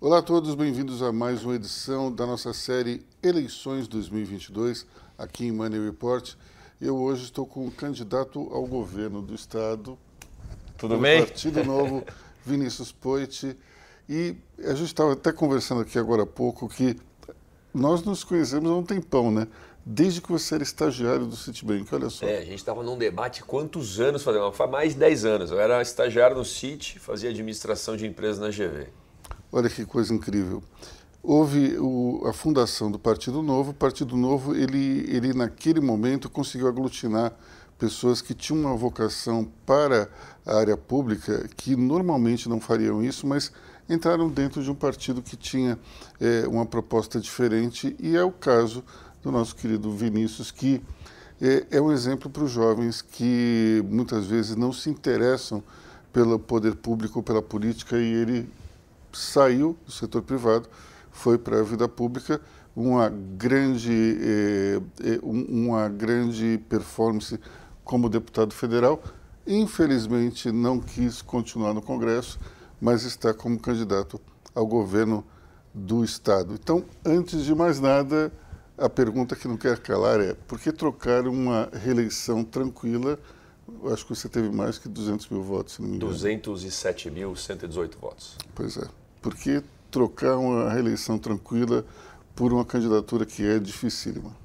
Olá a todos, bem-vindos a mais uma edição da nossa série Eleições 2022, aqui em Money Report. Eu hoje estou com o candidato ao governo do Estado, Tudo pelo bem? Partido Novo, Vinícius Poit. E a gente estava até conversando aqui agora há pouco que nós nos conhecemos há um tempão, né? Desde que você era estagiário do Citibank, olha só. A gente estava num debate quantos anos fazendo? Faz mais de 10 anos. Eu era estagiário no Citi, fazia administração de empresas na GV. Olha que coisa incrível. Houve a fundação do Partido Novo. O Partido Novo, ele naquele momento conseguiu aglutinar pessoas que tinham uma vocação para a área pública, que normalmente não fariam isso, mas entraram dentro de um partido que tinha uma proposta diferente, e é o caso do nosso querido Vinícius, que é um exemplo para os jovens que muitas vezes não se interessam pelo poder público, pela política, e ele saiu do setor privado, foi para a vida pública, uma grande performance como deputado federal. Infelizmente não quis continuar no Congresso, mas está como candidato ao governo do Estado. Então, antes de mais nada, a pergunta que não quer calar é: por que trocar uma reeleição tranquila? Eu acho que você teve mais que 200 mil votos, se não me engano. 207.118 votos. Pois é. Por que trocar uma reeleição tranquila por uma candidatura que é dificílima?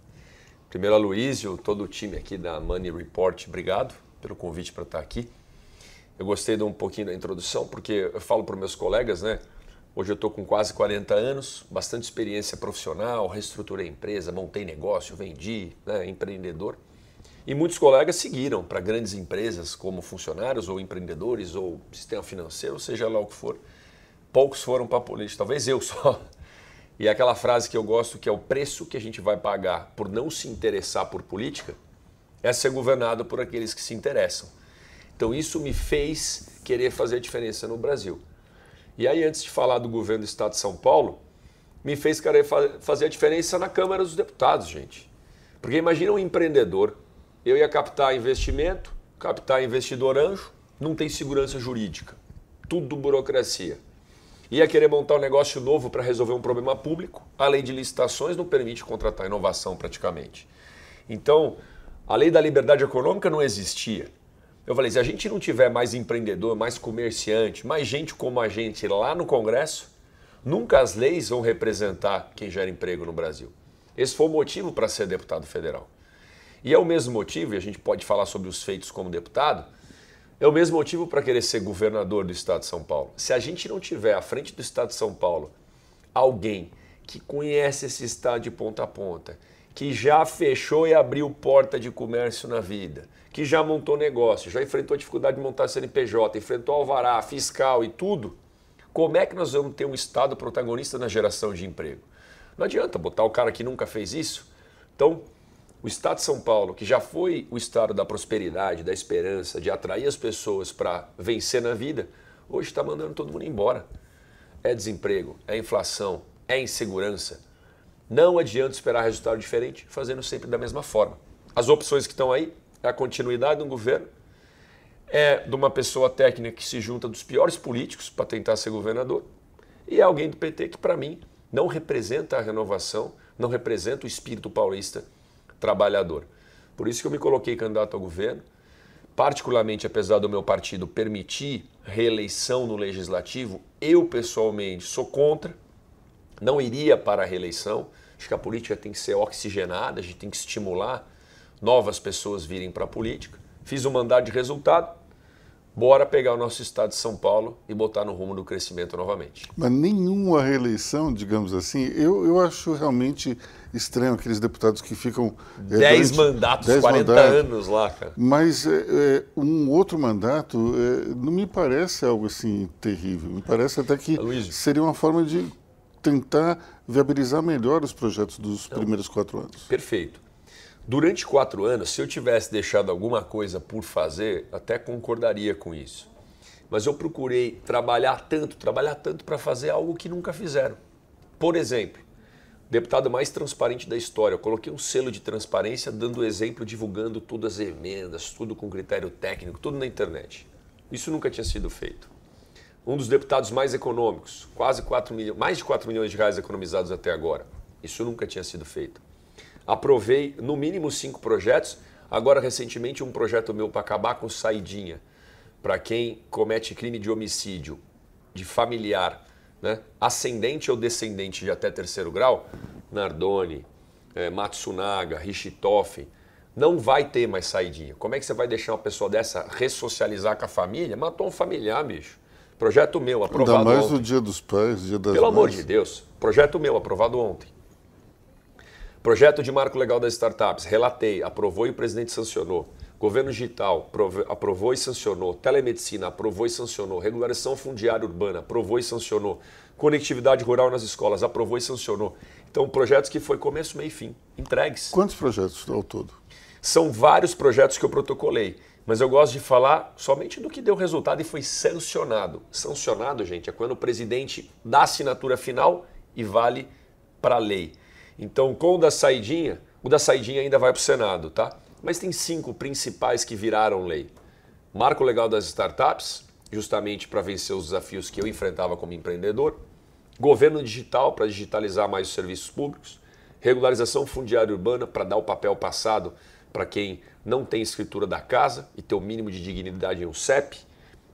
Primeiro, a Luísio, todo o time aqui da Money Report, obrigado pelo convite para estar aqui. Eu gostei de um pouquinho da introdução, porque eu falo para os meus colegas, né? Hoje eu estou com quase 40 anos, bastante experiência profissional, reestruturei a empresa, montei negócio, vendi, né, empreendedor. E muitos colegas seguiram para grandes empresas como funcionários ou empreendedores ou sistema financeiro, ou seja lá o que for. Poucos foram para a política, talvez eu só. E aquela frase que eu gosto, que é o preço que a gente vai pagar por não se interessar por política, é ser governado por aqueles que se interessam. Então isso me fez querer fazer a diferença no Brasil. E aí, antes de falar do governo do Estado de São Paulo, me fez querer fazer a diferença na Câmara dos Deputados, gente. Porque imagina um empreendedor, eu ia captar investimento, captar investidor anjo, não tem segurança jurídica, tudo burocracia. Ia querer montar um negócio novo para resolver um problema público, a lei de licitações não permite contratar inovação praticamente. Então, a lei da liberdade econômica não existia. Eu falei, se a gente não tiver mais empreendedor, mais comerciante, mais gente como a gente lá no Congresso, nunca as leis vão representar quem gera emprego no Brasil. Esse foi o motivo para ser deputado federal. E é o mesmo motivo, e a gente pode falar sobre os feitos como deputado, é o mesmo motivo para querer ser governador do Estado de São Paulo. Se a gente não tiver à frente do Estado de São Paulo alguém que conhece esse estado de ponta a ponta, que já fechou e abriu porta de comércio na vida, que já montou negócio, já enfrentou a dificuldade de montar CNPJ, enfrentou alvará, fiscal e tudo, como é que nós vamos ter um Estado protagonista na geração de emprego? Não adianta botar o cara que nunca fez isso. Então, o Estado de São Paulo, que já foi o estado da prosperidade, da esperança, de atrair as pessoas para vencer na vida, hoje está mandando todo mundo embora. É desemprego, é inflação, é insegurança. Não adianta esperar resultado diferente, fazendo sempre da mesma forma. As opções que estão aí é a continuidade do governo, é de uma pessoa técnica que se junta dos piores políticos para tentar ser governador, e é alguém do PT que, para mim, não representa a renovação, não representa o espírito paulista trabalhador. Por isso que eu me coloquei candidato ao governo, particularmente apesar do meu partido permitir reeleição no legislativo, eu pessoalmente sou contra, não iria para a reeleição. Acho que a política tem que ser oxigenada, a gente tem que estimular novas pessoas virem para a política. Fiz um mandato de resultado, bora pegar o nosso estado de São Paulo e botar no rumo do crescimento novamente. Mas nenhuma reeleição, digamos assim, eu acho realmente estranho aqueles deputados que ficam... 10 mandatos, 40 anos lá, cara. Mas um outro mandato não me parece algo assim terrível. Me parece até que seria uma forma de tentar viabilizar melhor os projetos dos primeiros 4 anos. Perfeito. Durante 4 anos, se eu tivesse deixado alguma coisa por fazer, até concordaria com isso. Mas eu procurei trabalhar tanto para fazer algo que nunca fizeram. Por exemplo, deputado mais transparente da história. Eu coloquei um selo de transparência dando exemplo, divulgando todas as emendas, tudo com critério técnico, tudo na internet. Isso nunca tinha sido feito. um dos deputados mais econômicos, quase 4 milhões, mais de 4 milhões de reais economizados até agora. Isso nunca tinha sido feito. Aprovei no mínimo 5 projetos, agora recentemente um projeto meu para acabar com saidinha, para quem comete crime de homicídio, de familiar, né, ascendente ou descendente de até 3º grau, Nardoni, Matsunaga, Richthofen, não vai ter mais saidinha. Como é que você vai deixar uma pessoa dessa ressocializar com a família? Matou um familiar, bicho. Projeto meu, aprovado ontem. Ainda mais no Dia dos Pais, Dia das Mães. Pelo amor de Deus. Projeto meu, aprovado ontem. Projeto de marco legal das startups, relatei, aprovou e o presidente sancionou. Governo digital, aprovou e sancionou. Telemedicina, aprovou e sancionou. Regularização fundiária urbana, aprovou e sancionou. Conectividade rural nas escolas, aprovou e sancionou. Então, projetos que foi começo, meio e fim, entregues. Quantos projetos ao todo? São vários projetos que eu protocolei, mas eu gosto de falar somente do que deu resultado e foi sancionado. Sancionado, gente, é quando o presidente dá a assinatura final e vale para a lei. Então, com o da saidinha ainda vai para o Senado, tá? Mas tem 5 principais que viraram lei. Marco legal das startups, justamente para vencer os desafios que eu enfrentava como empreendedor. Governo digital, para digitalizar mais os serviços públicos. Regularização fundiária urbana, para dar o papel passado para quem não tem escritura da casa e ter o mínimo de dignidade em um CEP.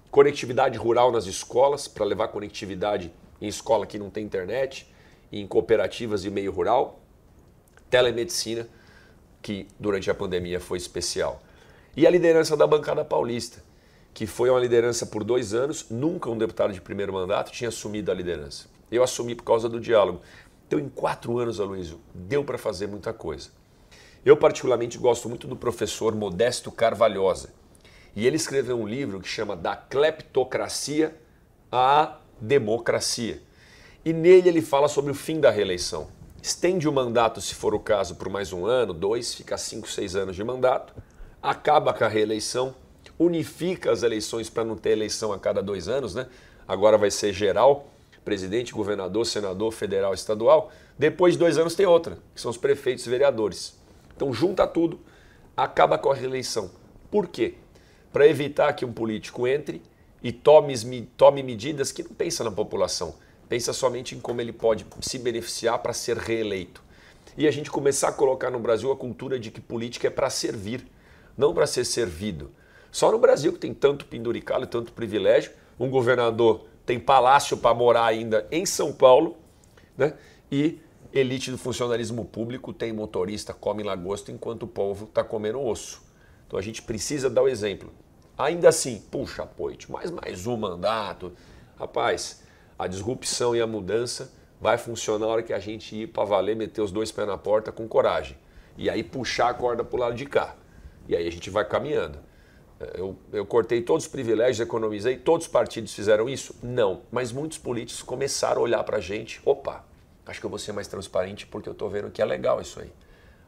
Conectividade rural nas escolas, para levar conectividade em escola que não tem internet, em cooperativas e meio rural. Telemedicina, que durante a pandemia foi especial. E a liderança da bancada paulista, que foi uma liderança por 2 anos, nunca um deputado de primeiro mandato tinha assumido a liderança. Eu assumi por causa do diálogo. Então, em 4 anos, Aloysio, deu para fazer muita coisa. Eu, particularmente, gosto muito do professor Modesto Carvalhosa. E ele escreveu um livro que chama Da Cleptocracia à Democracia. E nele ele fala sobre o fim da reeleição. Estende o mandato, se for o caso, por mais 1 ano, 2, fica 5, 6 anos de mandato, acaba com a reeleição, unifica as eleições para não ter eleição a cada 2 anos, né? Agora vai ser geral, presidente, governador, senador, federal, estadual. Depois de 2 anos tem outra, que são os prefeitos e vereadores. Então junta tudo, acaba com a reeleição. Por quê? Para evitar que um político entre e tome medidas que não pensa na população. Pensa somente em como ele pode se beneficiar para ser reeleito. E a gente começar a colocar no Brasil a cultura de que política é para servir, não para ser servido. Só no Brasil que tem tanto penduricalho, tanto privilégio, um governador tem palácio para morar ainda em São Paulo, né? E elite do funcionalismo público tem motorista, come lagosta enquanto o povo está comendo osso. Então a gente precisa dar o exemplo. Ainda assim, puxa, Poit, mais um mandato. Rapaz, a disrupção e a mudança vai funcionar na hora que a gente ir para valer, meter os 2 pés na porta com coragem. E aí puxar a corda para o lado de cá. E aí a gente vai caminhando. Eu cortei todos os privilégios, economizei, todos os partidos fizeram isso? Não. Mas muitos políticos começaram a olhar para a gente. Opa, acho que eu vou ser mais transparente porque eu estou vendo que é legal isso aí.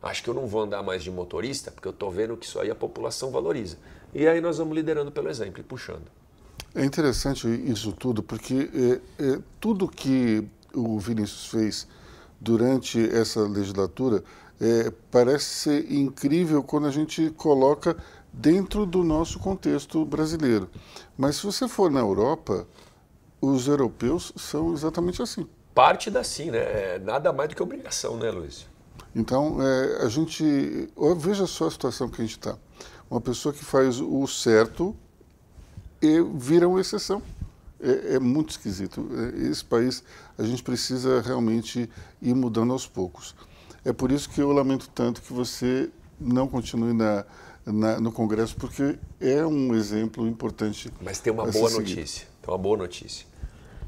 Acho que eu não vou andar mais de motorista porque eu estou vendo que isso aí a população valoriza. E aí nós vamos liderando pelo exemplo e puxando. É interessante isso tudo, porque tudo que o Vinícius fez durante essa legislatura parece ser incrível quando a gente coloca dentro do nosso contexto brasileiro. Mas se você for na Europa, os europeus são exatamente assim. Parte da sim, né? É nada mais do que obrigação, né, Luiz? Então, a gente... Veja só a situação que a gente está. Uma pessoa que faz o certo e vira uma exceção. É muito esquisito. Esse país, a gente precisa realmente ir mudando aos poucos. É por isso que eu lamento tanto que você não continue no Congresso, porque é um exemplo importante. Mas tem uma boa notícia. Tem uma boa notícia.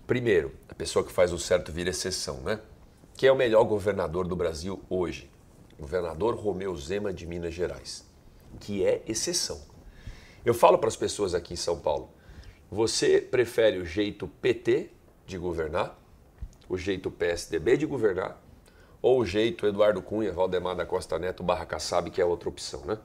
Primeiro, a pessoa que faz o certo vira exceção, né? Quem é o melhor governador do Brasil hoje? Governador Romeu Zema de Minas Gerais, que é exceção. Eu falo para as pessoas aqui em São Paulo, você prefere o jeito PT de governar, o jeito PSDB de governar, ou o jeito Eduardo Cunha, Valdemar da Costa Neto, Barra Kassab, que é outra opção, né?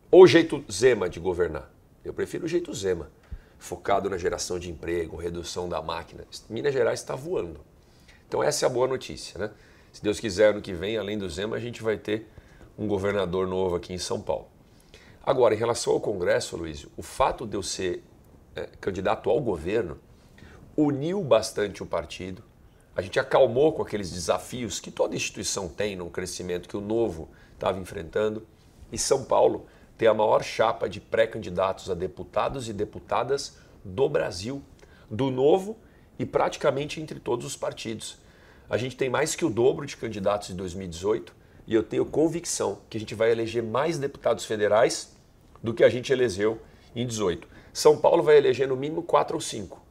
Ou o jeito Zema de governar. Eu prefiro o jeito Zema, focado na geração de emprego, redução da máquina. Minas Gerais está voando. Então essa é a boa notícia, né? Se Deus quiser, ano que vem, além do Zema, a gente vai ter um governador novo aqui em São Paulo. Agora, em relação ao Congresso, Luiz, o fato de eu ser candidato ao governo uniu bastante o partido, a gente acalmou com aqueles desafios que toda instituição tem no crescimento que o Novo estava enfrentando. E São Paulo tem a maior chapa de pré-candidatos a deputados e deputadas do Brasil, do Novo e praticamente entre todos os partidos. A gente tem mais que o dobro de candidatos em 2018 e eu tenho convicção que a gente vai eleger mais deputados federais do que a gente elegeu em 18. São Paulo vai eleger no mínimo 4 ou 5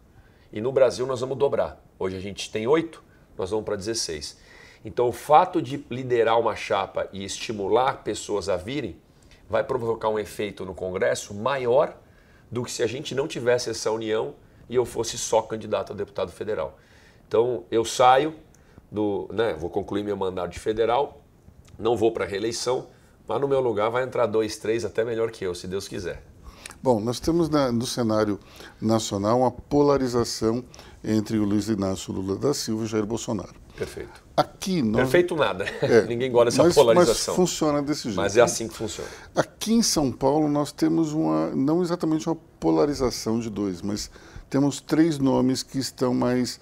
e no Brasil nós vamos dobrar. Hoje a gente tem 8, nós vamos para 16. Então o fato de liderar uma chapa e estimular pessoas a virem vai provocar um efeito no Congresso maior do que se a gente não tivesse essa união e eu fosse só candidato a deputado federal. Então eu saio vou concluir meu mandato de federal, não vou para a reeleição, mas no meu lugar vai entrar 2, 3, até melhor que eu, se Deus quiser. Bom, nós temos no cenário nacional uma polarização entre o Luiz Inácio Lula da Silva e Jair Bolsonaro. Perfeito. Aqui nós... Perfeito nada. Ninguém gosta dessa polarização. Mas funciona desse jeito. Mas é assim que funciona. Aqui em São Paulo nós temos não exatamente uma polarização de dois, mas temos 3 nomes que estão mais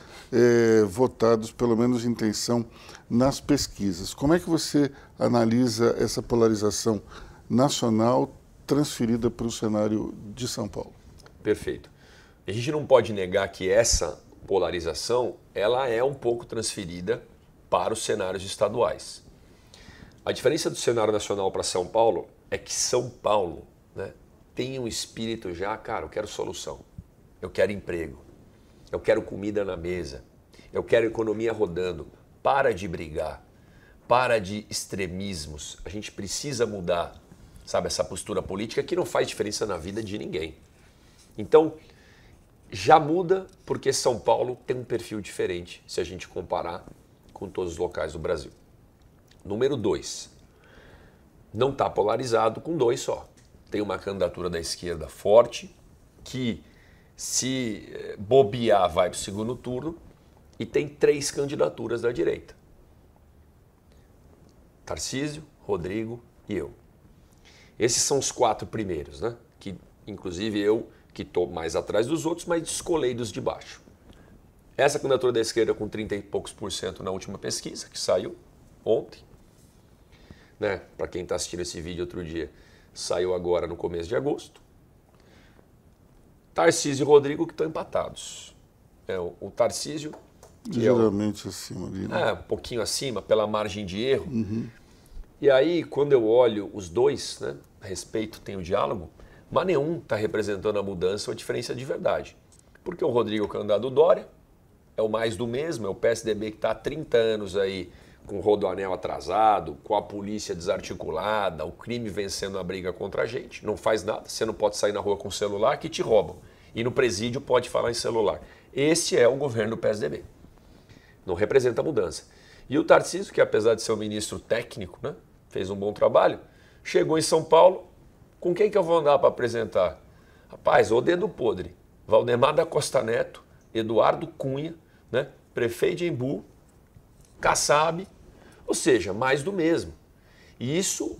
votados, pelo menos de intenção, nas pesquisas. Como é que você analisa essa polarização nacional transferida para o cenário de São Paulo? Perfeito. A gente não pode negar que essa polarização ela é um pouco transferida para os cenários estaduais. A diferença do cenário nacional para São Paulo é que São Paulo, né, tem um espírito já, cara, eu quero solução, eu quero emprego, eu quero comida na mesa, eu quero economia rodando, para de brigar, para de extremismos, a gente precisa mudar, sabe, essa postura política que não faz diferença na vida de ninguém. Então, já muda porque São Paulo tem um perfil diferente, se a gente comparar com todos os locais do Brasil. Número 2, não está polarizado com 2 só. Tem uma candidatura da esquerda forte, que se bobear vai para o segundo turno, e tem 3 candidaturas da direita. Tarcísio, Rodrigo e eu. Esses são os 4 primeiros, né? Que inclusive eu, que estou mais atrás dos outros, mas descolei dos de baixo. Essa candidatura da esquerda com 30 e poucos % na última pesquisa, que saiu ontem. Né? Para quem está assistindo esse vídeo outro dia, saiu agora no começo de agosto. Tarcísio e Rodrigo que estão empatados. O Tarcísio... Geralmente acima ali, né? Um pouquinho acima, pela margem de erro. Uhum. E aí, quando eu olho os dois, né, respeito, tem o diálogo, mas nenhum está representando a mudança ou a diferença de verdade. Porque o Rodrigo, o candidato do Dória, é o mais do mesmo, é o PSDB que está há 30 anos aí com o rodoanel atrasado, com a polícia desarticulada, o crime vencendo a briga contra a gente. Não faz nada, você não pode sair na rua com celular que te roubam. E no presídio pode falar em celular. Esse é o governo do PSDB. Não representa a mudança. E o Tarcísio, que apesar de ser um ministro técnico, né, fez um bom trabalho, chegou em São Paulo, com quem que eu vou andar para apresentar? Rapaz, o dedo podre. Valdemar da Costa Neto, Eduardo Cunha, né, prefeito de Embu, Kassab, ou seja, mais do mesmo. E isso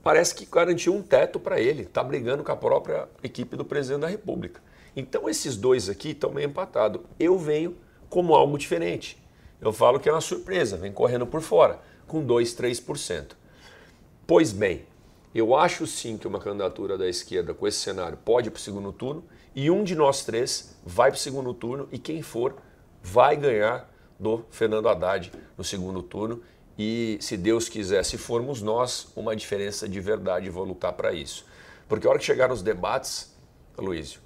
parece que garantiu um teto para ele, está brigando com a própria equipe do presidente da República. Então esses dois aqui estão meio empatados. Eu venho como algo diferente. Eu falo que é uma surpresa, vem correndo por fora, com 2, 3%. Pois bem, eu acho sim que uma candidatura da esquerda com esse cenário pode ir para o segundo turno e um de nós 3 vai para o segundo turno e quem for vai ganhar do Fernando Haddad no segundo turno e, se Deus quiser, se formos nós, uma diferença de verdade, vou lutar para isso. Porque a hora que chegar nos debates, Aloysio,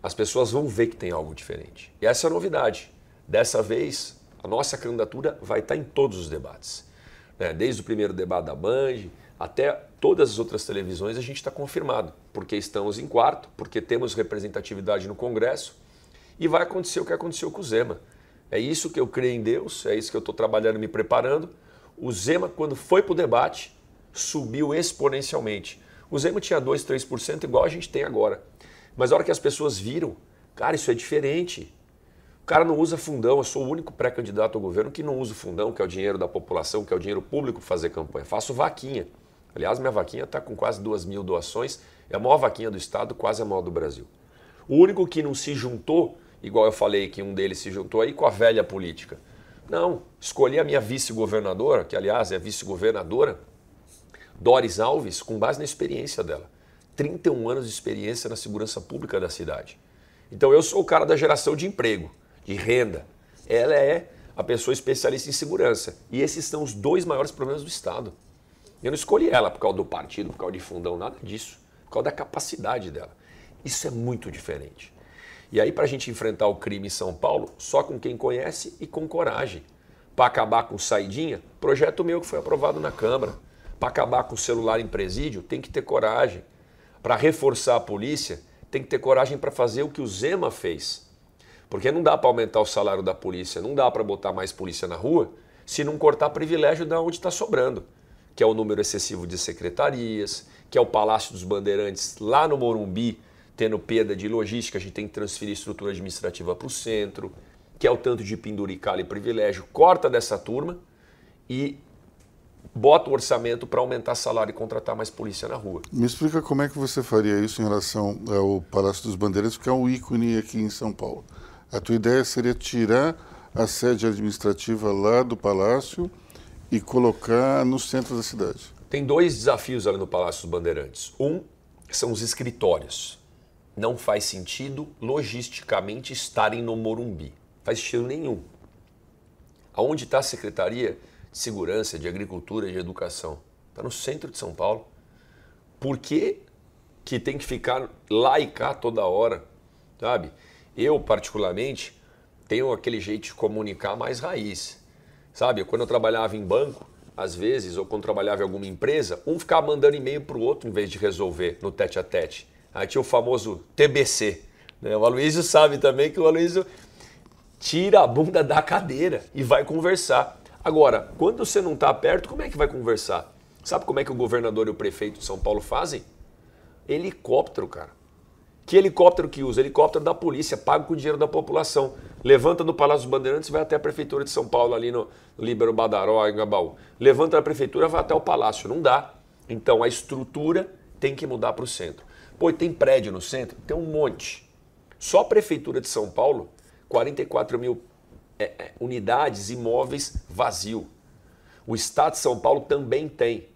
as pessoas vão ver que tem algo diferente. E essa é a novidade. Dessa vez, a nossa candidatura vai estar em todos os debates. Desde o primeiro debate da Band até todas as outras televisões, a gente está confirmado, porque estamos em quarto, porque temos representatividade no Congresso e vai acontecer o que aconteceu com o Zema. É isso que eu creio em Deus, é isso que eu estou trabalhando, me preparando. O Zema, quando foi para o debate, subiu exponencialmente. O Zema tinha 2, 3% igual a gente tem agora. Mas a hora que as pessoas viram, cara, isso é diferente. O cara não usa fundão, eu sou o único pré-candidato ao governo que não usa fundão, que é o dinheiro da população, que é o dinheiro público para fazer campanha. Faço vaquinha. Aliás, minha vaquinha está com quase 2.000 doações, é a maior vaquinha do estado, quase a maior do Brasil. O único que não se juntou igual eu falei que um deles se juntou aí com a velha política. Não, escolhi a minha vice-governadora, que aliás é vice-governadora, Doris Alves, com base na experiência dela. 31 anos de experiência na segurança pública da cidade. Então eu sou o cara da geração de emprego, de renda. Ela é a pessoa especialista em segurança. E esses são os dois maiores problemas do Estado. Eu não escolhi ela por causa do partido, por causa de fundão, nada disso. Por causa da capacidade dela. Isso é muito diferente. E aí, para a gente enfrentar o crime em São Paulo, só com quem conhece e com coragem. Para acabar com saidinha, projeto meu que foi aprovado na Câmara. Para acabar com o celular em presídio, tem que ter coragem. Para reforçar a polícia, tem que ter coragem para fazer o que o Zema fez. Porque não dá para aumentar o salário da polícia, não dá para botar mais polícia na rua, se não cortar privilégio de onde está sobrando. Que é o número excessivo de secretarias, que é o Palácio dos Bandeirantes lá no Morumbi, tendo perda de logística, a gente tem que transferir estrutura administrativa para o centro, que é o tanto de penduricalho e privilégio. Corta dessa turma e bota o orçamento para aumentar salário e contratar mais polícia na rua. Me explica como é que você faria isso em relação ao Palácio dos Bandeirantes, que é um ícone aqui em São Paulo. A tua ideia seria tirar a sede administrativa lá do Palácio e colocar no centro da cidade. Tem dois desafios ali no Palácio dos Bandeirantes. Um são os escritórios. Não faz sentido logisticamente estarem no Morumbi. Faz sentido nenhum. Aonde está a Secretaria de Segurança, de Agricultura e de Educação? Está no centro de São Paulo. Por que que tem que ficar lá e cá toda hora? Sabe? Eu, particularmente, tenho aquele jeito de comunicar mais raiz. Sabe? Quando eu trabalhava em banco, às vezes, ou quando trabalhava em alguma empresa, um ficava mandando e-mail para o outro em vez de resolver no tete-a-tete. Aí tinha o famoso TBC. Né? O Aloysio sabe também que o Aloysio tira a bunda da cadeira e vai conversar. Agora, quando você não está perto, como é que vai conversar? Sabe como é que o governador e o prefeito de São Paulo fazem? Helicóptero, cara. Que helicóptero que usa? Helicóptero da polícia, pago com o dinheiro da população. Levanta no Palácio dos Bandeirantes e vai até a Prefeitura de São Paulo, ali no Líbero Badaró, em Gabaú. Levanta na Prefeitura e vai até o Palácio. Não dá. Então a estrutura tem que mudar para o centro. Pô, tem prédio no centro? Tem um monte. Só a Prefeitura de São Paulo, 44 mil unidades, imóveis vazio. O Estado de São Paulo também tem.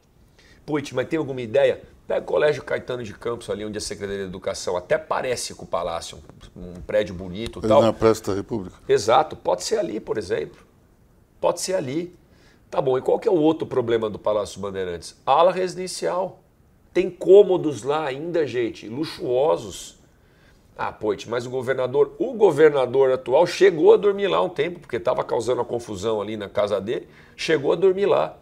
Putz, mas tem alguma ideia? Pega o Colégio Caetano de Campos, ali onde é a Secretaria de Educação. Até parece com o Palácio, um prédio bonito e tal. Na Praça da República. Exato. Pode ser ali, por exemplo. Pode ser ali. Tá bom, e qual que é o outro problema do Palácio dos Bandeirantes? Ala residencial. Tem cômodos lá ainda, gente, luxuosos. Ah, poit, mas o governador atual chegou a dormir lá um tempo, porque estava causando a confusão ali na casa dele, chegou a dormir lá.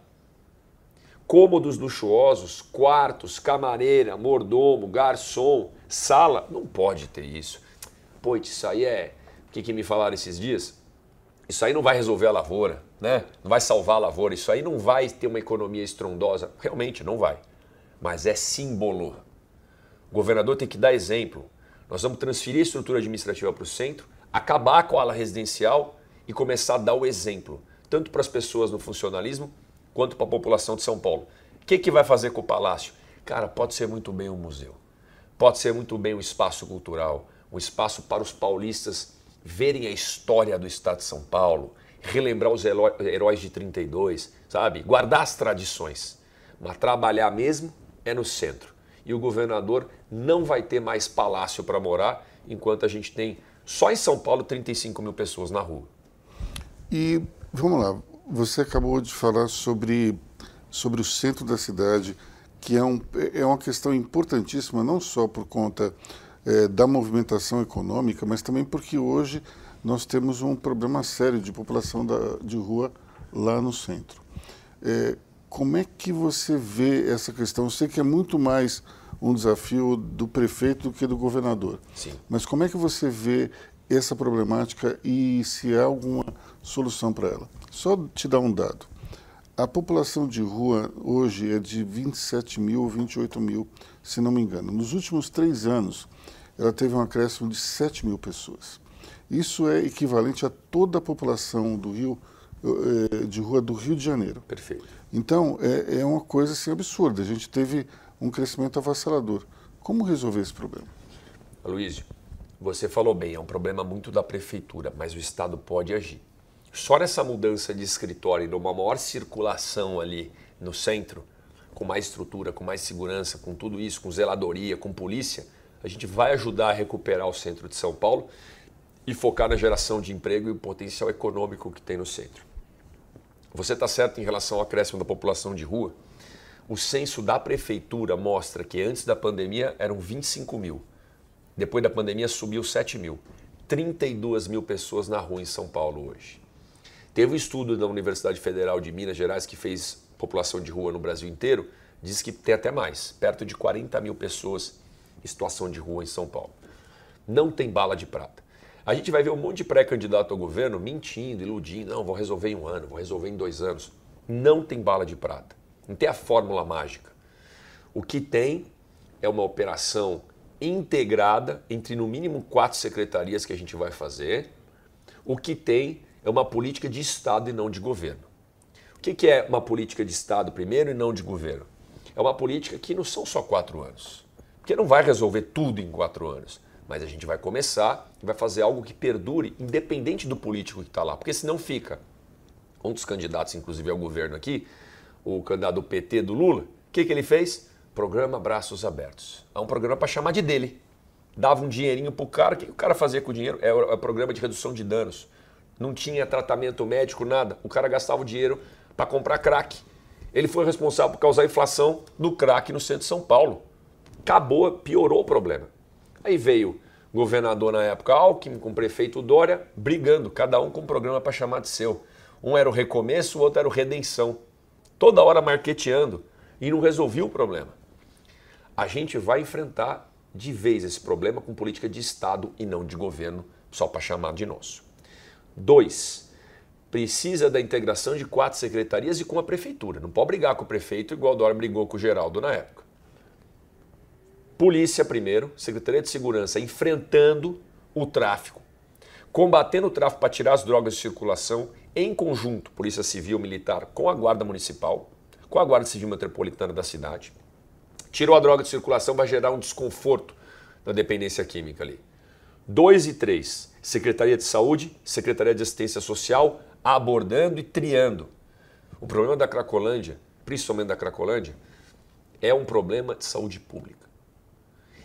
Cômodos luxuosos, quartos, camareira, mordomo, garçom, sala, não pode ter isso. Poit, isso aí é... O que me falaram esses dias? Isso aí não vai resolver a lavoura, né? Não vai salvar a lavoura, isso aí não vai ter uma economia estrondosa. Realmente, não vai. Mas é símbolo. O governador tem que dar exemplo. Nós vamos transferir a estrutura administrativa para o centro, acabar com a ala residencial e começar a dar o exemplo, tanto para as pessoas no funcionalismo, quanto para a população de São Paulo. O que vai fazer com o Palácio? Cara, pode ser muito bem um museu, pode ser muito bem um espaço cultural, um espaço para os paulistas verem a história do Estado de São Paulo, relembrar os heróis de 32, sabe? Guardar as tradições, mas trabalhar mesmo é no centro. E o governador não vai ter mais palácio para morar, enquanto a gente tem, só em São Paulo, 35 mil pessoas na rua. E, vamos lá, você acabou de falar sobre o centro da cidade, que é uma questão importantíssima, não só por conta da movimentação econômica, mas também porque hoje nós temos um problema sério de população de rua lá no centro. Como é que você vê essa questão? Eu sei que é muito mais um desafio do prefeito do que do governador. Sim. Mas como é que você vê essa problemática e se há alguma solução para ela? Só te dar um dado. A população de rua hoje é de 27 mil ou 28 mil, se não me engano. Nos últimos 3 anos, ela teve um acréscimo de 7 mil pessoas. Isso é equivalente a toda a população do Rio, de rua do Rio de Janeiro. Perfeito. Então, é uma coisa assim, absurda. A gente teve um crescimento avassalador. Como resolver esse problema? Aloysio, Você falou bem, é um problema muito da prefeitura, mas o Estado pode agir. Só nessa mudança de escritório e numa maior circulação ali no centro, com mais estrutura, com mais segurança, com tudo isso, com zeladoria, com polícia, a gente vai ajudar a recuperar o centro de São Paulo e focar na geração de emprego e o potencial econômico que tem no centro. Você está certo em relação ao acréscimo da população de rua? O censo da prefeitura mostra que antes da pandemia eram 25 mil. Depois da pandemia subiu 7 mil. 32 mil pessoas na rua em São Paulo hoje. Teve um estudo da Universidade Federal de Minas Gerais que fez população de rua no Brasil inteiro, diz que tem até mais, perto de 40 mil pessoas em situação de rua em São Paulo. Não tem bala de prata. A gente vai ver um monte de pré-candidato ao governo mentindo, iludindo, não, vou resolver em 1 ano, vou resolver em 2 anos. Não tem bala de prata. Não tem a fórmula mágica. O que tem é uma operação integrada entre no mínimo 4 secretarias que a gente vai fazer. O que tem é uma política de Estado e não de governo. O que é uma política de Estado primeiro e não de governo? É uma política que não são só 4 anos. Porque não vai resolver tudo em 4 anos. Mas a gente vai começar e vai fazer algo que perdure, independente do político que está lá. Porque senão fica. Um dos candidatos, inclusive, ao governo aqui, o candidato do PT, do Lula, o que ele fez? Programa Braços Abertos. É um programa para chamar de dele. Dava um dinheirinho para o cara. O que o cara fazia com o dinheiro? É o programa de redução de danos. Não tinha tratamento médico, nada. O cara gastava o dinheiro para comprar crack. Ele foi responsável por causar a inflação do crack no centro de São Paulo. Acabou, piorou o problema. Aí veio o governador na época, Alckmin, com o prefeito Dória, brigando, cada um com um programa para chamar de seu. Um era o Recomeço, o outro era o Redenção. Toda hora marqueteando e não resolvia o problema. A gente vai enfrentar de vez esse problema com política de Estado e não de governo, só para chamar de nosso. 2. Precisa da integração de 4 secretarias e com a prefeitura. Não pode brigar com o prefeito igual o Dória brigou com o Geraldo na época. Polícia primeiro, Secretaria de Segurança enfrentando o tráfico, combatendo o tráfico para tirar as drogas de circulação, em conjunto, Polícia Civil Militar com a Guarda Municipal, com a Guarda Civil Metropolitana da cidade. Tirou a droga de circulação, vai gerar um desconforto na dependência química ali. 2 e 3, Secretaria de Saúde, Secretaria de Assistência Social, abordando e triando. O problema da Cracolândia, principalmente da Cracolândia, é um problema de saúde pública.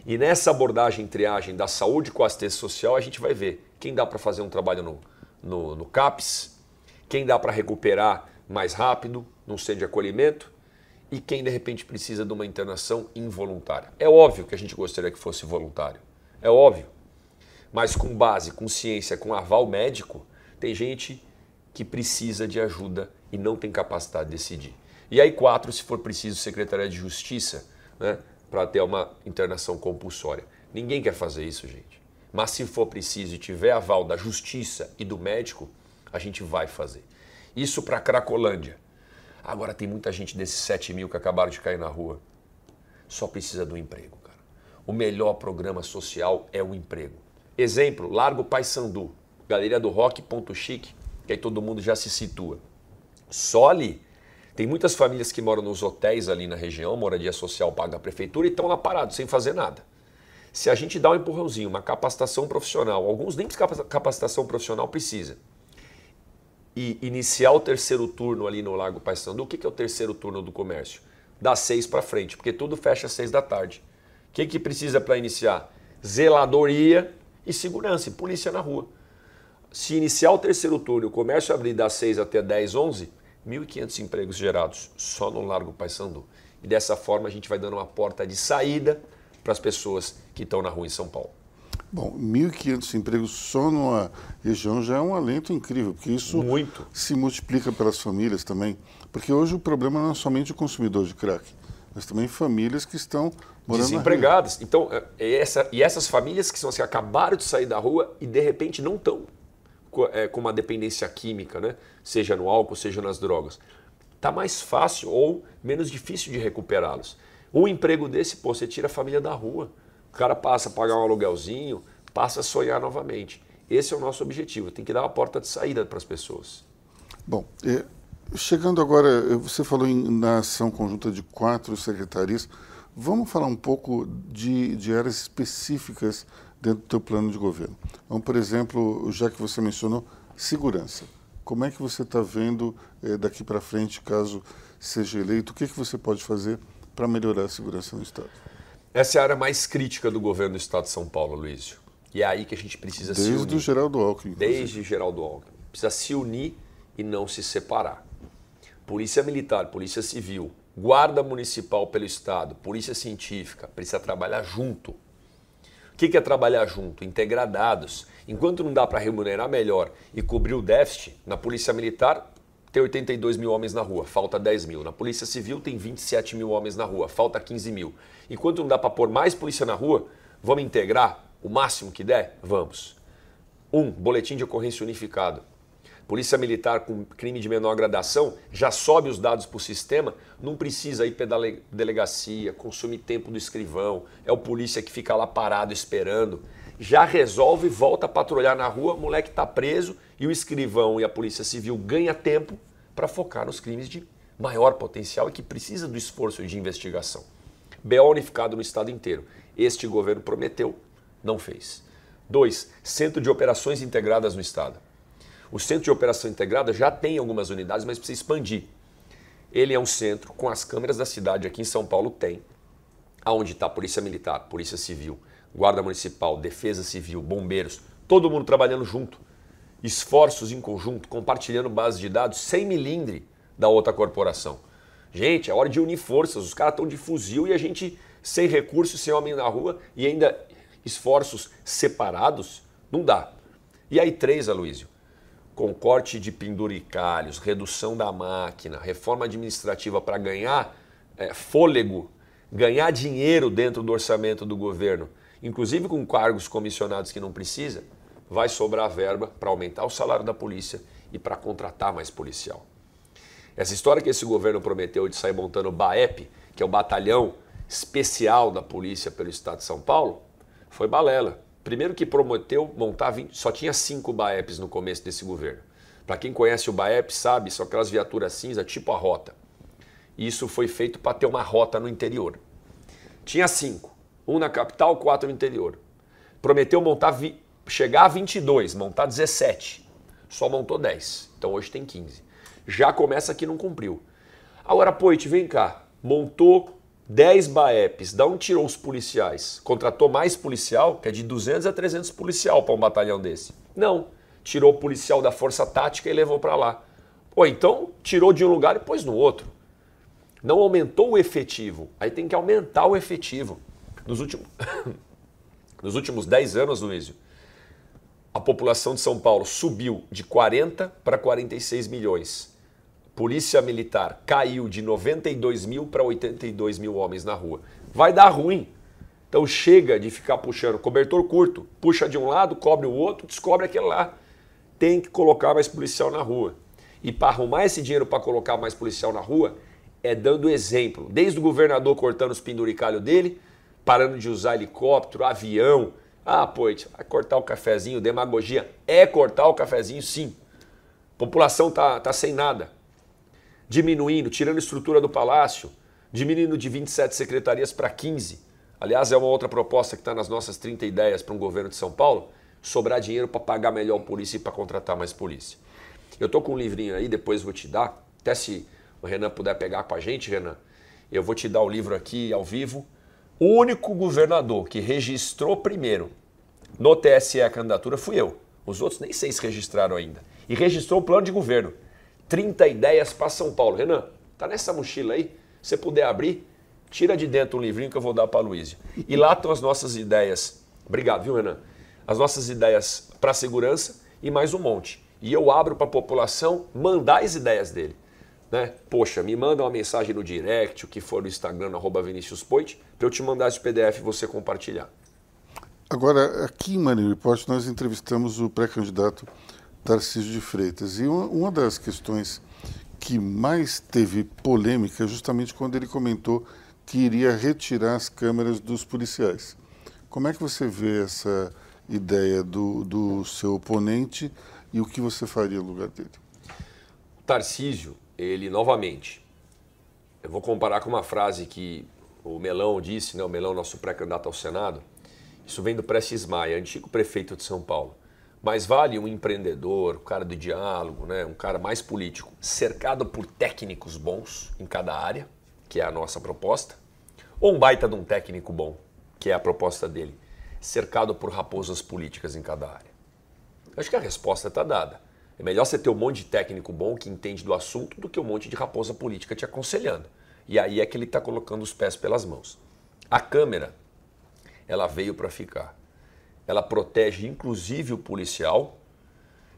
E nessa abordagem e triagem da saúde com a assistência social, a gente vai ver quem dá para fazer um trabalho no CAPS, quem dá para recuperar mais rápido num centro de acolhimento e quem de repente precisa de uma internação involuntária. É óbvio que a gente gostaria que fosse voluntário, é óbvio. Mas com base, com ciência, com aval médico, tem gente que precisa de ajuda e não tem capacidade de decidir. E aí 4, se for preciso, Secretaria de Justiça, né, para ter uma internação compulsória. Ninguém quer fazer isso, gente. Mas se for preciso e tiver aval da Justiça e do médico, a gente vai fazer. Isso para Cracolândia. Agora tem muita gente desses 7 mil que acabaram de cair na rua. Só precisa do emprego, cara. O melhor programa social é o emprego. Exemplo, Largo Paissandu, Galeria do Rock, Ponto Chique, que aí todo mundo já se situa. Só ali. Tem muitas famílias que moram nos hotéis ali na região, moradia social paga a prefeitura e estão lá parados, sem fazer nada. Se a gente dá um empurrãozinho, uma capacitação profissional, alguns nem capacitação profissional precisa, e iniciar o terceiro turno ali no Largo Paissandu, o que é o terceiro turno do comércio? Das 6 para frente, porque tudo fecha às 6 da tarde. O que precisa para iniciar? Zeladoria e segurança, e polícia na rua. Se iniciar o terceiro turno e o comércio abrir das 6 até 10, 11, 1.500 empregos gerados só no Largo Paissandu. E dessa forma a gente vai dando uma porta de saída para as pessoas que estão na rua em São Paulo. Bom, 1.500 empregos só numa região já é um alento incrível, porque isso se multiplica pelas famílias também. Porque hoje o problema não é somente o consumidor de crack, mas também famílias que estão morando desempregadas. Então, essas famílias que são assim, acabaram de sair da rua e de repente não estão com uma dependência química, né? Seja no álcool, seja nas drogas. Está mais fácil ou menos difícil de recuperá-los. Um emprego desse, pô, você tira a família da rua. O cara passa a pagar um aluguelzinho, passa a sonhar novamente. Esse é o nosso objetivo, tem que dar uma porta de saída para as pessoas. Bom, chegando agora, você falou na ação conjunta de 4 secretarias, Vamos falar um pouco de áreas específicas dentro do teu plano de governo. Então, por exemplo, já que você mencionou segurança, como é que você está vendo daqui para frente, caso seja eleito, o que você pode fazer para melhorar a segurança no Estado? Essa é a área mais crítica do governo do Estado de São Paulo, Luísio. E é aí que a gente precisa se unir. Desde o Geraldo Alckmin. Desde Geraldo Alckmin. Precisa se unir e não se separar. Polícia Militar, Polícia Civil, Guarda Municipal pelo Estado, Polícia Científica, precisa trabalhar junto. O que é trabalhar junto? Integrar dados. Enquanto não dá para remunerar melhor e cobrir o déficit, na Polícia Militar tem 82 mil homens na rua, falta 10 mil. Na Polícia Civil tem 27 mil homens na rua, falta 15 mil. Enquanto não dá para pôr mais polícia na rua, vamos integrar o máximo que der? Vamos. Boletim de ocorrência unificado. Polícia Militar com crime de menor gradação já sobe os dados para o sistema, não precisa ir para delegacia, consumir tempo do escrivão, é o polícia que fica lá parado esperando. Já resolve, volta a patrulhar na rua, o moleque está preso e o escrivão e a Polícia Civil ganha tempo para focar nos crimes de maior potencial e que precisa do esforço de investigação. BO unificado no estado inteiro. Este governo prometeu, não fez. 2, Centro de Operações Integradas no estado. O Centro de Operação Integrada já tem algumas unidades, mas precisa expandir. Ele é um centro com as câmeras da cidade, aqui em São Paulo tem, onde está Polícia Militar, Polícia Civil, Guarda Municipal, Defesa Civil, Bombeiros, todo mundo trabalhando junto, esforços em conjunto, compartilhando bases de dados sem milindre da outra corporação. Gente, é hora de unir forças, os caras estão de fuzil e a gente sem recursos, sem homem na rua e ainda esforços separados, não dá. E aí 3, Aloysio, com corte de penduricalhos, redução da máquina, reforma administrativa para ganhar fôlego, ganhar dinheiro dentro do orçamento do governo, inclusive com cargos comissionados que não precisa, vai sobrar verba para aumentar o salário da polícia e para contratar mais policial. Essa história que esse governo prometeu de sair montando o BAEP, que é o Batalhão Especial da Polícia pelo Estado de São Paulo, foi balela. Primeiro que prometeu montar 20, só tinha 5 BAEPs no começo desse governo. Para quem conhece o BAEP sabe, são aquelas viaturas cinza tipo a rota. Isso foi feito para ter uma rota no interior. Tinha 5, 1 na capital, 4 no interior. Prometeu chegar a 22, montar 17. Só montou 10, então hoje tem 15. Já começa que não cumpriu. Agora, Poit, vem cá, montou 10 BAEPs, da onde tirou os policiais? Contratou mais policial, que é de 200 a 300 policial para um batalhão desse? Não, tirou o policial da Força Tática e levou para lá. Ou então tirou de um lugar e pôs no outro. Não aumentou o efetivo, aí tem que aumentar o efetivo. Nos últimos 10 anos, Luísio, a população de São Paulo subiu de 40 para 46 milhões. Polícia Militar caiu de 92 mil para 82 mil homens na rua. Vai dar ruim. Então chega de ficar puxando cobertor curto. Puxa de um lado, cobre o outro, descobre aquele lá. Tem que colocar mais policial na rua. E para arrumar esse dinheiro para colocar mais policial na rua, é dando exemplo. Desde o governador cortando os penduricalhos dele, parando de usar helicóptero, avião. Ah, pô, vai cortar o cafezinho, demagogia. É cortar o cafezinho, sim. A população tá sem nada. Diminuindo, tirando a estrutura do palácio, diminuindo de 27 secretarias para 15. Aliás, é uma outra proposta que está nas nossas 30 ideias para um governo de São Paulo, sobrar dinheiro para pagar melhor a polícia e para contratar mais polícia. Eu estou com um livrinho aí, depois vou te dar, até se o Renan puder pegar com a gente, Renan, eu vou te dar o livro aqui ao vivo. O único governador que registrou primeiro no TSE a candidatura fui eu. Os outros nem sei se registraram ainda. E registrou o plano de governo. 30 ideias para São Paulo. Renan, tá nessa mochila aí? Se você puder abrir, tira de dentro um livrinho que eu vou dar para a Aloysio. E lá estão as nossas ideias. Obrigado, viu, Renan? As nossas ideias para segurança e mais um monte. E eu abro para a população mandar as ideias dele. Né? Poxa, me manda uma mensagem no direct, o que for no Instagram, @ViniciusPoit, para eu te mandar esse PDF e você compartilhar. Agora, aqui em Money Report, nós entrevistamos o pré-candidato Tarcísio de Freitas. E uma das questões que mais teve polêmica é justamente quando ele comentou que iria retirar as câmeras dos policiais. Como é que você vê essa ideia do seu oponente e o que você faria no lugar dele? Tarcísio, ele novamente, eu vou comparar com uma frase que o Melão disse, né, o Melão, nosso pré-candidato ao Senado, isso vem do Prestes Maia, antigo prefeito de São Paulo. Mas vale um empreendedor, um cara do diálogo, né, um cara mais político, cercado por técnicos bons em cada área, que é a nossa proposta, ou um baita de um técnico bom, que é a proposta dele, cercado por raposas políticas em cada área? Acho que a resposta está dada. É melhor você ter um monte de técnico bom que entende do assunto do que um monte de raposa política te aconselhando. E aí é que ele está colocando os pés pelas mãos. A câmera, ela veio para ficar. Ela protege inclusive o policial,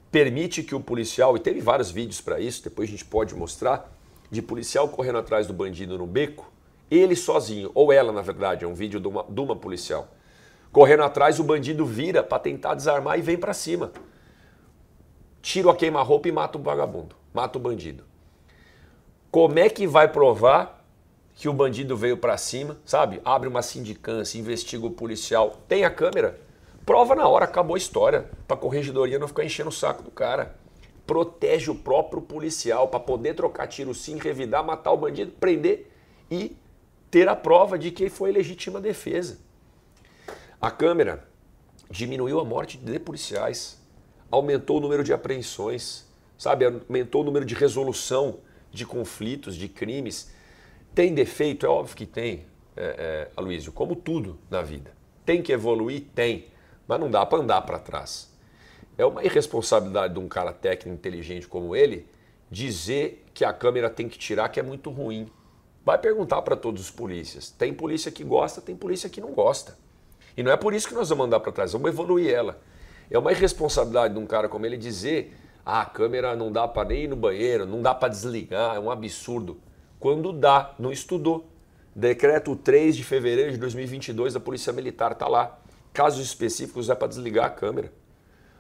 permite que o policial, e teve vários vídeos para isso, depois a gente pode mostrar, de policial correndo atrás do bandido no beco, ele sozinho, ou ela na verdade, é um vídeo de uma policial, correndo atrás, o bandido vira para tentar desarmar e vem para cima. Tira a queima-roupa e mata o vagabundo, mata o bandido. Como é que vai provar que o bandido veio para cima, sabe? Abre uma sindicância, investiga o policial, tem a câmera, prova na hora, acabou a história, para a corregedoria não ficar enchendo o saco do cara. Protege o próprio policial para poder trocar tiro sim, revidar, matar o bandido, prender e ter a prova de que foi legítima defesa. A câmera diminuiu a morte de policiais, aumentou o número de apreensões, sabe? Aumentou o número de resolução de conflitos, de crimes. Tem defeito? É óbvio que tem, Aloysio, como tudo na vida. Tem que evoluir? Tem, mas não dá para andar para trás. É uma irresponsabilidade de um cara técnico inteligente como ele dizer que a câmera tem que tirar, que é muito ruim. Vai perguntar para todos os polícias. Tem polícia que gosta, tem polícia que não gosta. E não é por isso que nós vamos andar para trás, vamos evoluir ela. É uma irresponsabilidade de um cara como ele dizer a câmera não dá para nem ir no banheiro, não dá para desligar, é um absurdo. Quando dá, não estudou. Decreto 3 de fevereiro de 2022 da Polícia Militar está lá. Casos específicos é para desligar a câmera.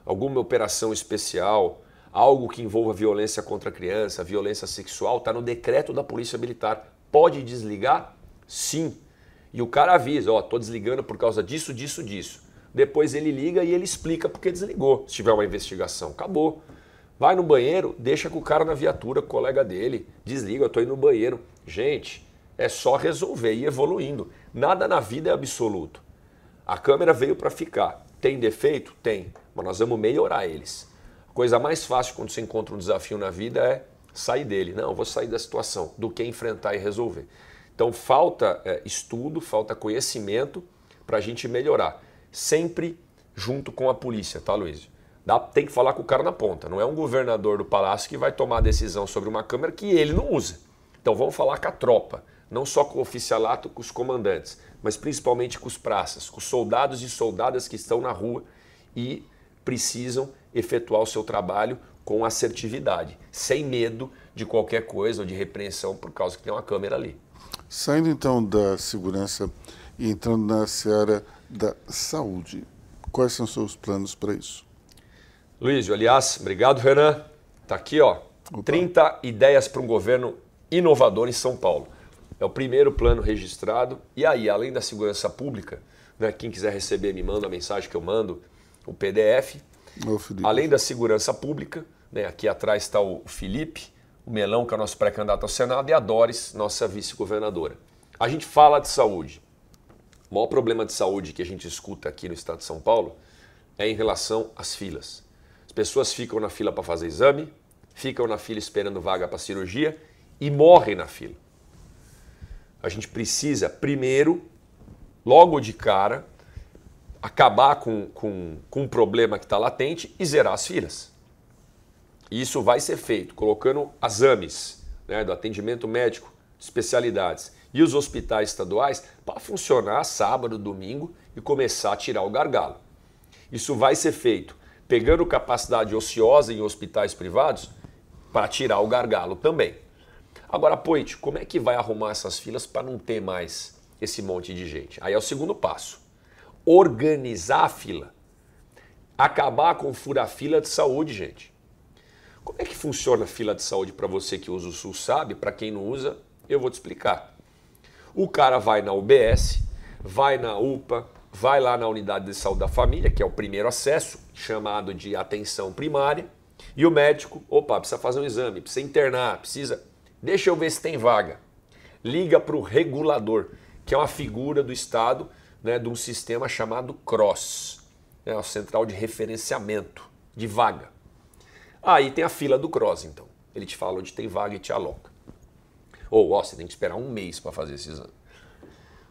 Alguma operação especial, algo que envolva violência contra a criança, violência sexual, está no decreto da Polícia Militar. Pode desligar? Sim. E o cara avisa, ó, tô desligando por causa disso, disso, disso. Depois ele liga e ele explica porque desligou, se tiver uma investigação. Acabou. Vai no banheiro, deixa com o cara na viatura, com o colega dele, desliga, eu tô indo no banheiro. Gente, é só resolver e ir evoluindo. Nada na vida é absoluto. A câmera veio para ficar. Tem defeito? Tem. Mas nós vamos melhorar eles. A coisa mais fácil quando você encontra um desafio na vida é sair dele. Não, eu vou sair da situação, do que enfrentar e resolver. Então falta estudo, falta conhecimento para a gente melhorar. Sempre junto com a polícia, tá, Aloysio? Tem que falar com o cara na ponta. Não é um governador do palácio que vai tomar a decisão sobre uma câmera que ele não usa. Então vamos falar com a tropa, não só com o oficialato, com os comandantes, mas principalmente com os praças, com os soldados e soldadas que estão na rua e precisam efetuar o seu trabalho com assertividade, sem medo de qualquer coisa ou de repreensão por causa que tem uma câmera ali. Saindo então da segurança e entrando na seara da saúde, quais são os seus planos para isso? Luísio, aliás, obrigado, Renan. Está aqui, ó, 30 ideias para um governo inovador em São Paulo. É o primeiro plano registrado. E aí, além da segurança pública, né, quem quiser receber, me manda a mensagem que eu mando, o PDF. Além da segurança pública, né, aqui atrás está o Felipe, o Melão, que é o nosso pré-candidato ao Senado, e a Doris, nossa vice-governadora. A gente fala de saúde. O maior problema de saúde que a gente escuta aqui no estado de São Paulo é em relação às filas. As pessoas ficam na fila para fazer exame, ficam na fila esperando vaga para cirurgia e morrem na fila. A gente precisa, primeiro, logo de cara, acabar com um problema que está latente e zerar as filas. E isso vai ser feito colocando exames, né, do atendimento médico, especialidades e os hospitais estaduais para funcionar sábado, domingo e começar a tirar o gargalo. Isso vai ser feito pegando capacidade ociosa em hospitais privados para tirar o gargalo também. Agora, Poit, como é que vai arrumar essas filas para não ter mais esse monte de gente? Aí é o segundo passo. Organizar a fila. Acabar com fura-fila de saúde, gente. Como é que funciona a fila de saúde para você que usa o SUS sabe? Para quem não usa, eu vou te explicar. O cara vai na UBS, vai na UPA, vai lá na unidade de saúde da família, que é o primeiro acesso, chamado de atenção primária, e o médico, opa, precisa fazer um exame, precisa internar, precisa... Deixa eu ver se tem vaga. Liga para o regulador. que é uma figura do Estado, né, de um sistema chamado CROSS, né, a Central de Referenciamento de Vaga. Aí tem a fila do CROSS, então. Ele te fala onde tem vaga e te aloca. Ou, ó, você tem que esperar um mês para fazer esse exame.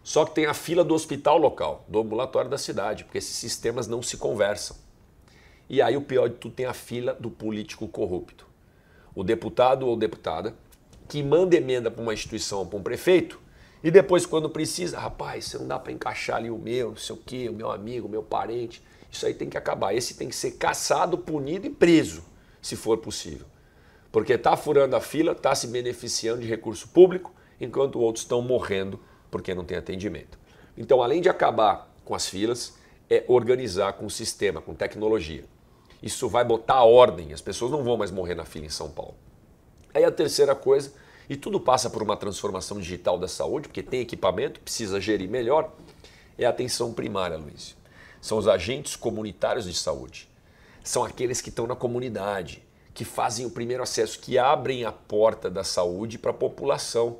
Só que tem a fila do hospital local, do ambulatório da cidade, porque esses sistemas não se conversam. E aí o pior de tudo, tem a fila do político corrupto. O deputado ou deputada que manda emenda para uma instituição ou para um prefeito e depois, quando precisa, rapaz, você não dá para encaixar ali o meu, não sei o quê, o meu amigo, o meu parente. Isso aí tem que acabar. Esse tem que ser caçado, punido e preso, se for possível. Porque está furando a fila, está se beneficiando de recurso público, enquanto outros estão morrendo porque não tem atendimento. Então, além de acabar com as filas, é organizar com o sistema, com tecnologia. Isso vai botar ordem, as pessoas não vão mais morrer na fila em São Paulo. Aí a terceira coisa, e tudo passa por uma transformação digital da saúde, porque tem equipamento, precisa gerir melhor, é a atenção primária, Luiz. São os agentes comunitários de saúde. São aqueles que estão na comunidade, que fazem o primeiro acesso, que abrem a porta da saúde para a população.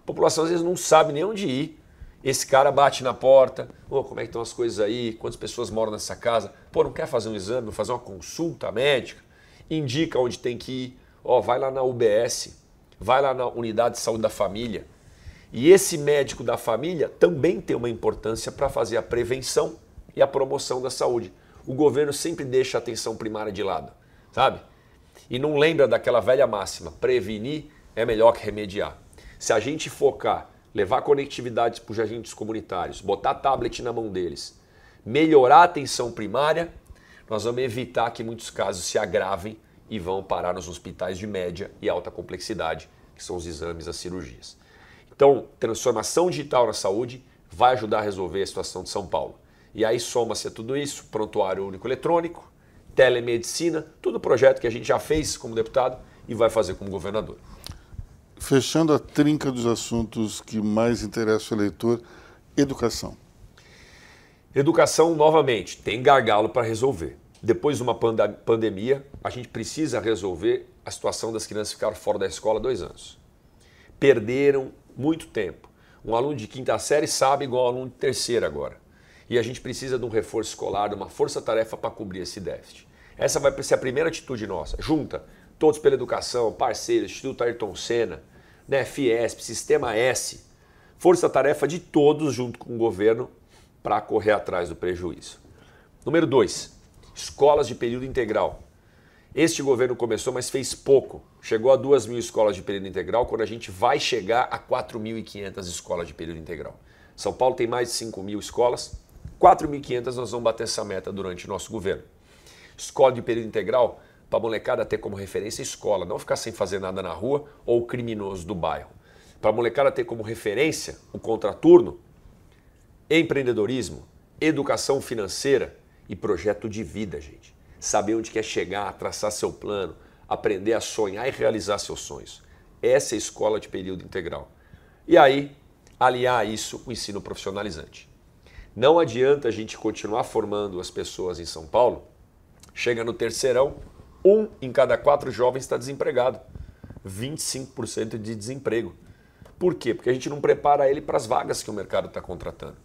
A população às vezes não sabe nem onde ir. Esse cara bate na porta, oh, como é que estão as coisas aí, quantas pessoas moram nessa casa, pô, não quer fazer um exame, fazer uma consulta médica, indica onde tem que ir, ó, vai lá na UBS, vai lá na unidade de saúde da família. E esse médico da família também tem uma importância para fazer a prevenção e a promoção da saúde. O governo sempre deixa a atenção primária de lado, sabe? E não lembra daquela velha máxima, prevenir é melhor que remediar. Se a gente focar, levar conectividade para os agentes comunitários, botar tablet na mão deles, melhorar a atenção primária, nós vamos evitar que muitos casos se agravem e vão parar nos hospitais de média e alta complexidade, que são os exames, as cirurgias. Então, transformação digital na saúde vai ajudar a resolver a situação de São Paulo. E aí soma-se a tudo isso, prontuário único eletrônico, telemedicina, tudo projeto que a gente já fez como deputado e vai fazer como governador. Fechando a trinca dos assuntos que mais interessam o eleitor, educação. Educação, novamente, tem gargalo para resolver. Depois de uma pandemia, a gente precisa resolver a situação das crianças que ficaram fora da escola há 2 anos. Perderam muito tempo. Um aluno de 5ª série sabe igual um aluno de 3ª agora. E a gente precisa de um reforço escolar, de uma força-tarefa para cobrir esse déficit. Essa vai ser a primeira atitude nossa. Junta Todos pela Educação, parceiros, Instituto Ayrton Senna, né, Fiesp, Sistema S. Força-tarefa de todos junto com o governo para correr atrás do prejuízo. Número 2, escolas de período integral. Este governo começou, mas fez pouco. Chegou a 2.000 escolas de período integral, quando a gente vai chegar a 4.500 escolas de período integral. São Paulo tem mais de 5.000 escolas, 4.500 nós vamos bater essa meta durante o nosso governo. Escola de período integral, para a molecada ter como referência escola, não ficar sem fazer nada na rua ou o criminoso do bairro. Para a molecada ter como referência o contraturno, empreendedorismo, educação financeira e projeto de vida, gente. Saber onde quer chegar, traçar seu plano, aprender a sonhar e realizar seus sonhos. Essa é a escola de período integral. E aí, aliar a isso o ensino profissionalizante. Não adianta a gente continuar formando as pessoas em São Paulo, chega no terceirão, 1 em cada 4 jovens está desempregado. 25% de desemprego. Por quê? Porque a gente não prepara ele para as vagas que o mercado está contratando.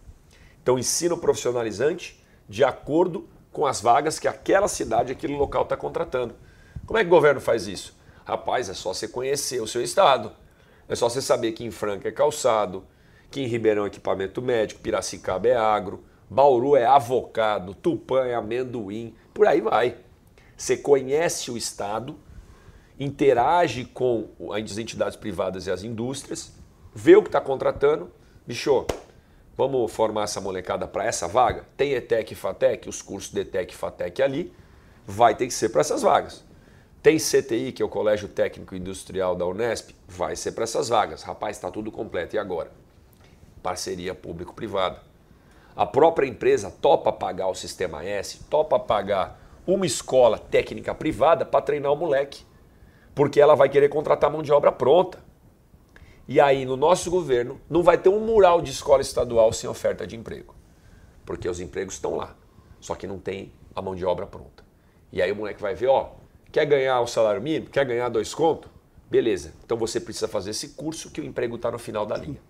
Então, ensino profissionalizante de acordo com as vagas que aquela cidade, aquele local está contratando. Como é que o governo faz isso? Rapaz, é só você conhecer o seu estado. É só você saber que em Franca é calçado, que em Ribeirão é equipamento médico, Piracicaba é agro, Bauru é avocado, Tupã é amendoim, por aí vai. Você conhece o estado, interage com as entidades privadas e as indústrias, vê o que está contratando, bicho, vamos formar essa molecada para essa vaga? Tem ETEC e FATEC, os cursos de ETEC e FATEC ali, vai ter que ser para essas vagas. Tem CTI, que é o Colégio Técnico Industrial da Unesp, vai ser para essas vagas. Rapaz, está tudo completo. E agora? Parceria público-privada. A própria empresa topa pagar o Sistema S, topa pagar uma escola técnica privada para treinar o moleque, porque ela vai querer contratar mão de obra pronta. E aí, no nosso governo, não vai ter um mural de escola estadual sem oferta de emprego, porque os empregos estão lá, só que não tem a mão de obra pronta. E aí o moleque vai ver, ó, quer ganhar o salário mínimo? Quer ganhar 2 contos? Beleza, então você precisa fazer esse curso que o emprego está no final da linha.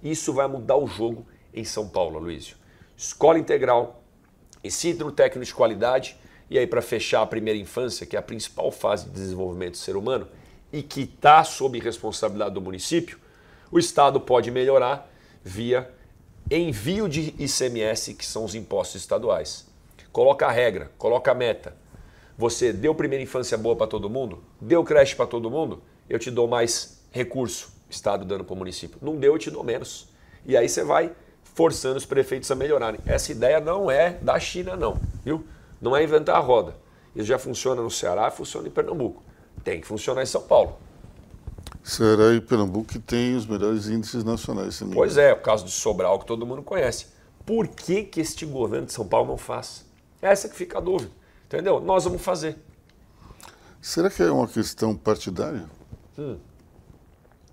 Isso vai mudar o jogo em São Paulo, Aloysio. Escola integral, ensino técnico de qualidade, e aí para fechar a primeira infância, que é a principal fase de desenvolvimento do ser humano e que está sob responsabilidade do município, o Estado pode melhorar via envio de ICMS, que são os impostos estaduais. Coloca a regra, coloca a meta. Você deu primeira infância boa para todo mundo? Deu creche para todo mundo? Eu te dou mais recurso, Estado dando para o município. Não deu, eu te dou menos. E aí você vai forçando os prefeitos a melhorarem. Essa ideia não é da China, não, viu? Não é inventar a roda. Isso já funciona no Ceará, funciona em Pernambuco. Tem que funcionar em São Paulo. Ceará e Pernambuco que tem os melhores índices nacionais. Pois é, o caso de Sobral, que todo mundo conhece. Por que que este governo de São Paulo não faz? Essa que fica a dúvida. Entendeu? Nós vamos fazer. Será que é uma questão partidária?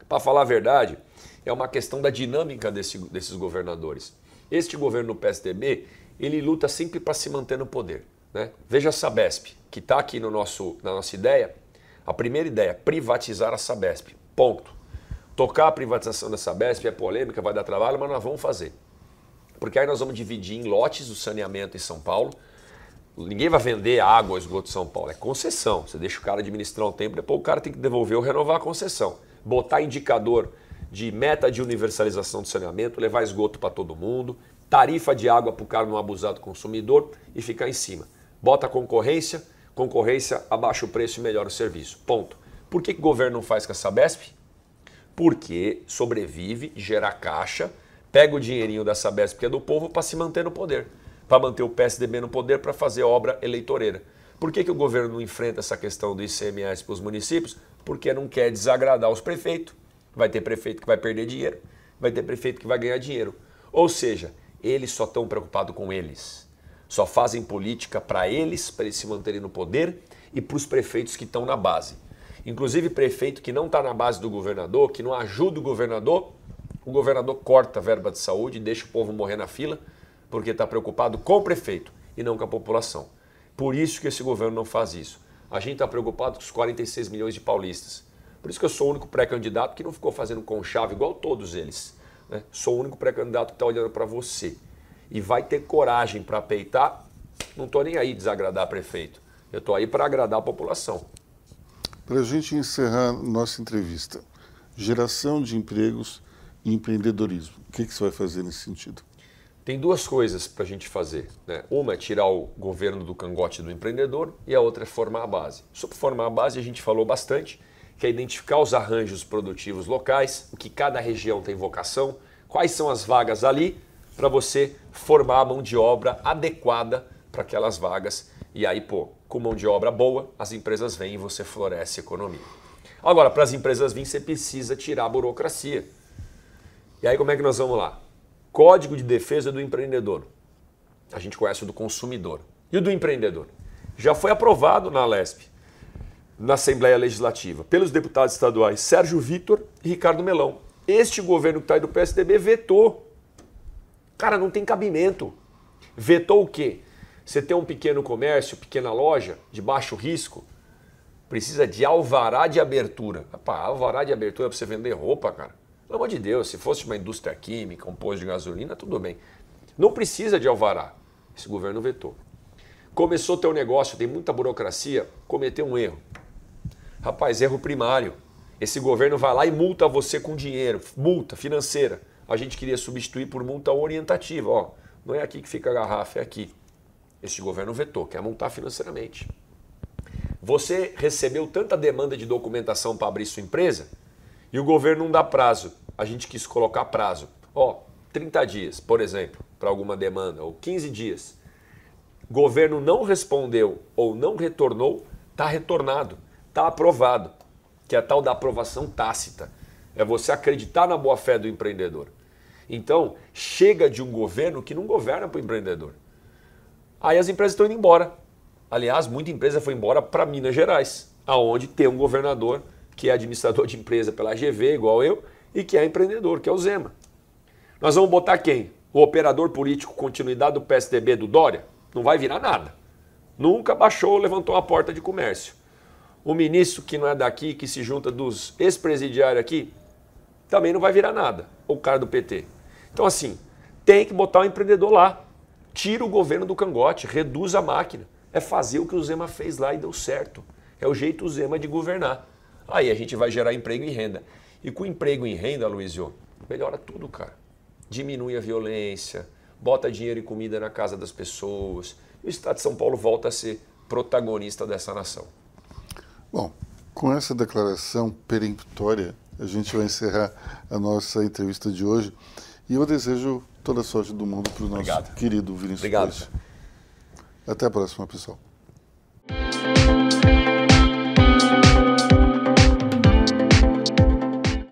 Para falar a verdade, é uma questão da dinâmica desses governadores. Este governo do PSDB, ele luta sempre para se manter no poder, né? Veja a Sabesp, que está aqui na nossa ideia. A primeira ideia, privatizar a Sabesp. Ponto. Tocar a privatização da Sabesp é polêmica, vai dar trabalho, mas nós vamos fazer. Porque aí nós vamos dividir em lotes o saneamento em São Paulo. Ninguém vai vender água ou esgoto de São Paulo, é concessão. Você deixa o cara administrar um tempo, depois o cara tem que devolver ou renovar a concessão. Botar indicador de meta de universalização do saneamento, levar esgoto para todo mundo, tarifa de água para o cara não abusar do consumidor e ficar em cima. Bota concorrência, abaixa o preço e melhora o serviço. Ponto. Por que o governo não faz com a Sabesp? Porque sobrevive, gera caixa, pega o dinheirinho da Sabesp, que é do povo, para se manter no poder. Para manter o PSDB no poder, para fazer obra eleitoreira. Por que o governo não enfrenta essa questão do ICMS para os municípios? Porque não quer desagradar os prefeitos. Vai ter prefeito que vai perder dinheiro, vai ter prefeito que vai ganhar dinheiro. Ou seja, eles só estão preocupados com eles. Só fazem política para eles se manterem no poder e para os prefeitos que estão na base. Inclusive prefeito que não está na base do governador, que não ajuda o governador corta a verba de saúde e deixa o povo morrer na fila, porque está preocupado com o prefeito e não com a população. Por isso que esse governo não faz isso. A gente está preocupado com os 46 milhões de paulistas. Por isso que eu sou o único pré-candidato que não ficou fazendo conchave igual todos eles, né? Sou o único pré-candidato que está olhando para você. E vai ter coragem para peitar. Não estou nem aí desagradar prefeito. Eu estou aí para agradar a população. Para a gente encerrar nossa entrevista, geração de empregos e empreendedorismo. O que você vai fazer nesse sentido? Tem duas coisas para a gente fazer, né? Uma é tirar o governo do cangote do empreendedor e a outra é formar a base. Sobre formar a base a gente falou bastante, que é identificar os arranjos produtivos locais, o que cada região tem vocação, quais são as vagas ali, para você formar a mão de obra adequada para aquelas vagas. E aí, com mão de obra boa, as empresas vêm e você floresce a economia. Agora, para as empresas virem, você precisa tirar a burocracia. E aí, como é que nós vamos lá? Código de Defesa do Empreendedor. A gente conhece o do consumidor. E o do empreendedor? Já foi aprovado na Alesp, na Assembleia Legislativa, pelos deputados estaduais Sérgio Vitor e Ricardo Melão. Este governo que está aí do PSDB vetou. Cara, não tem cabimento. Vetou o quê? Você tem um pequeno comércio, pequena loja, de baixo risco, precisa de alvará de abertura. Rapaz, alvará de abertura é para você vender roupa, cara. Pelo amor de Deus, se fosse uma indústria química, um posto de gasolina, tudo bem. Não precisa de alvará. Esse governo vetou. Começou teu negócio, tem muita burocracia, cometeu um erro. Rapaz, erro primário. Esse governo vai lá e multa você com dinheiro, multa financeira. A gente queria substituir por multa orientativa. Ó, não é aqui que fica a garrafa, é aqui. Este governo vetou, quer multar financeiramente. Você recebeu tanta demanda de documentação para abrir sua empresa e o governo não dá prazo. A gente quis colocar prazo. Ó, 30 dias, por exemplo, para alguma demanda, ou 15 dias. Governo não respondeu ou não retornou, está retornado, está aprovado, que é a tal da aprovação tácita. É você acreditar na boa-fé do empreendedor. Então, chega de um governo que não governa para o empreendedor. Aí as empresas estão indo embora. Aliás, muita empresa foi embora para Minas Gerais, aonde tem um governador que é administrador de empresa pela AGV, igual eu, e que é empreendedor, que é o Zema. Nós vamos botar quem? O operador político continuidade do PSDB do Dória? Não vai virar nada. Nunca baixou, levantou a porta de comércio. O ministro que não é daqui, que se junta dos ex-presidiários aqui, também não vai virar nada, o cara do PT. Então, assim, tem que botar o empreendedor lá. Tira o governo do cangote, reduz a máquina. É fazer o que o Zema fez lá e deu certo. É o jeito Zema de governar. Aí a gente vai gerar emprego e renda. E com emprego e renda, Luizio, melhora tudo, cara. Diminui a violência, bota dinheiro e comida na casa das pessoas. E o Estado de São Paulo volta a ser protagonista dessa nação. Bom, com essa declaração peremptória, a gente vai encerrar a nossa entrevista de hoje. E eu desejo toda a sorte do mundo para o nosso querido Vinícius Poit. Até a próxima, pessoal.